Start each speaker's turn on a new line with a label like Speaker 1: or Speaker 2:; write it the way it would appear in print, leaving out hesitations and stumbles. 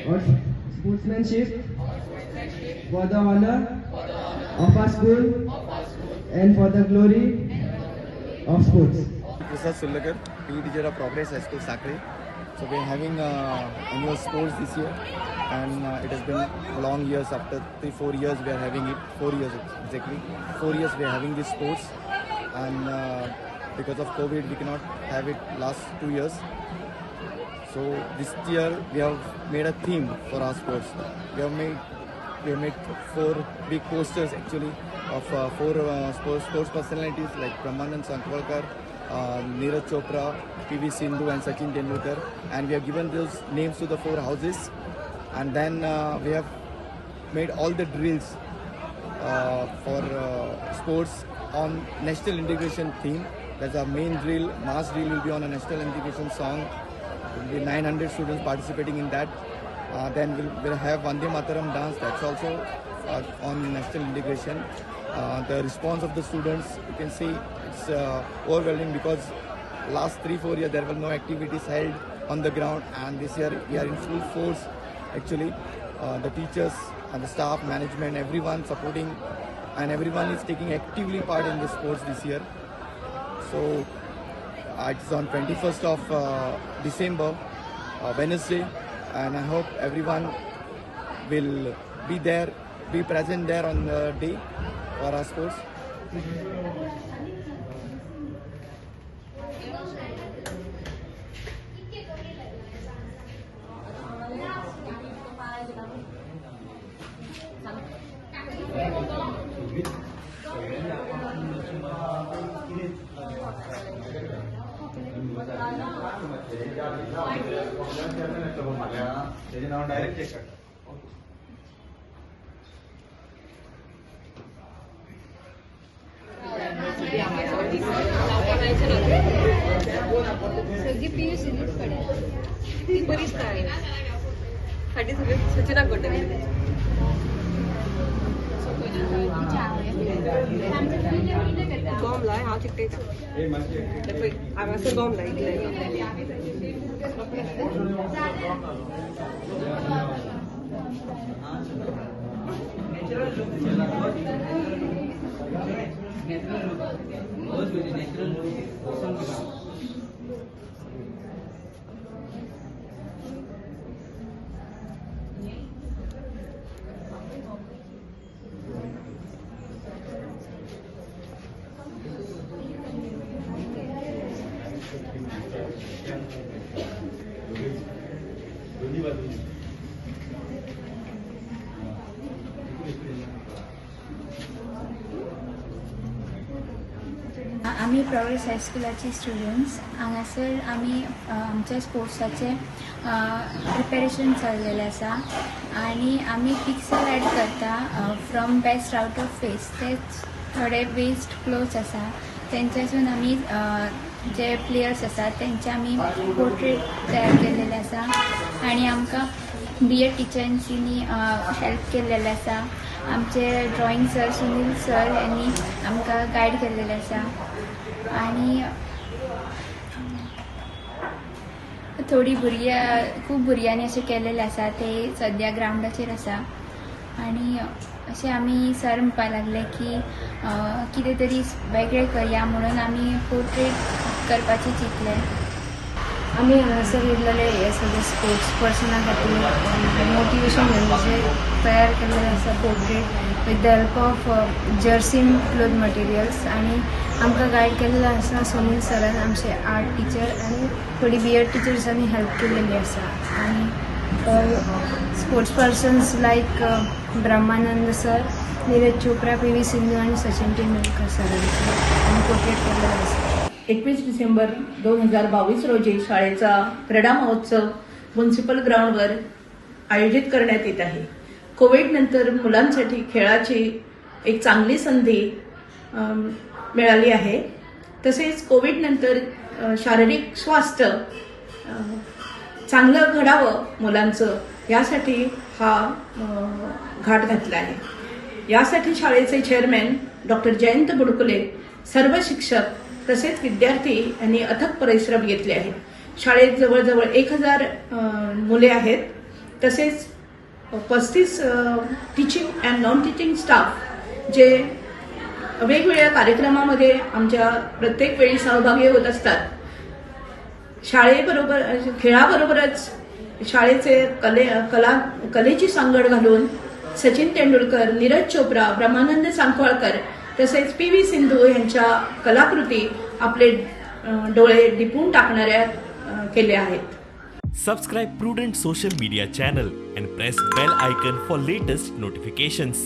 Speaker 1: or sportsmanship for the honor of our school and for the glory of sports.
Speaker 2: Prasad Sulakar, PE teacher of Progress High School, Sakri. So we are having annual sports this year, and it has been long years. After 3-4 years, we are having it. 4 years exactly. 4 years we are having this sports, and because of COVID, we cannot have it last 2 years. So this year we have made a theme for our sports. We have made 4 big posters actually of 4 sports personalities like Brahmanand Sankwalkar, Neeraj Chopra, PV Sindhu and Sachin Tendulkar, and we have given those names to the 4 houses, and then we have made all the drills for sports on national integration theme. That's our main drill. Mass drill will be on a national integration song. There will be 900 students participating in that. Then we'll have Vande Mataram dance. That's also on national integration. The response of the students, you can see it's overwhelming, because last 3-4 years there were no activities held on the ground, and this year we are in full force actually. The teachers and the staff, management, everyone supporting, and everyone is taking actively part in the sports this year. So it's on 21st of December, Wednesday, and I hope everyone will be there, be present there on the day for our sports.
Speaker 3: सगळी PU series पडेल ती बरीच काय साठी सगळे सूचना करते गॉम लाय हा चिकटे आवाज गॉम लाय
Speaker 4: आम्ही प्रोग्रेस हायस्कुलाची स्टुडंट्स हांगासर आमी आमच्या स्पोर्ट्साचे प्रिपेरेशन चल्लेलें आसा, आनी आमी पिक्सल ॲड करता from best out of face. ते थोडे वेस्ट क्लोथ्स आसा तेंच्यासून आमी जे प्लेयर्स आसा तेंचे आमी पोर्ट्रेट तयार केलेले आसा, आनी आमकां BEd टिचर्सांनी हेल्प केलेले आसा. आमचे ड्रॉइंग सर सुनील सर यांनी आमकां गायड केलेले आसा, आनी थोडी खूब भुरग्यांनी अशें केलेलें आसा. ते सद्या ग्रावंडाचेर आसा, आनी अशें आमी सर म्हणपाक लागले की कितें तरी वेगळें करया म्हणून आमी पोर्ट्रेट करपाचें चिंतलें.
Speaker 5: आम्ही हांगासर येयल्लेले हे सगळे स्पोर्ट्स पर्सना खातीर मोटिवेशन घेवपाचें तयार केल्लें आसा portrait with the help of jersey cloth materials, आनी आमकां गायड केल्लो आसा सुनील सरान, आमचे आर्ट टिचर, आनी थोडी BEd टिचर्सांनी हेल्प केलेली आसा. आनी स्पोर्ट्स पर्सन्स लायक ब्रह्मानंद सर, नीरज चोप्रा, PV सिंधू आणि सचिन तेंडुलकर सरांचे आमी पोर्ट्रेट केल्लो आसा.
Speaker 6: 21 डिसेंबर 2022 रोजी शाळेचा क्रीडा महोत्सव म्युनिसिपल ग्राउंडवर आयोजित करण्यात येत आहे. कोविड नंतर मुलांसाठी खेळाची एक चांगली संधी मिळाली आहे. तसेच कोविड नंतर शारीरिक स्वास्थ्य चांगलं घडावं मुलांचं, यासाठी हा घाट घातला आहे. यासाठी शाळेचे चेअरमॅन डॉक्टर जयंत बुडकुले, सर्व शिक्षक तसेच विद्यार्थी यांनी अथक परिश्रम घेतले आहेत. शाळेत जवळजवळ 1000 मुले आहेत. तसेच 35 teaching and non teaching staff जे वेगवेगळ्या कार्यक्रमामध्ये आमच्या प्रत्येक वेळी सहभागी होत असतात. शाळेबरोबर खेळाबरोबरच शाळेचे कलेची सांगड घालून सचिन तेंडुलकर, नीरज चोप्रा, ब्रह्मानंद सांखळकर तसेच PV सिंधू यांच्या कलाकृती आपले डोळे दिपून टाकणाऱ्या केल्या आहेत.
Speaker 7: Subscribe Prudent social media channel and press bell icon for latest notifications.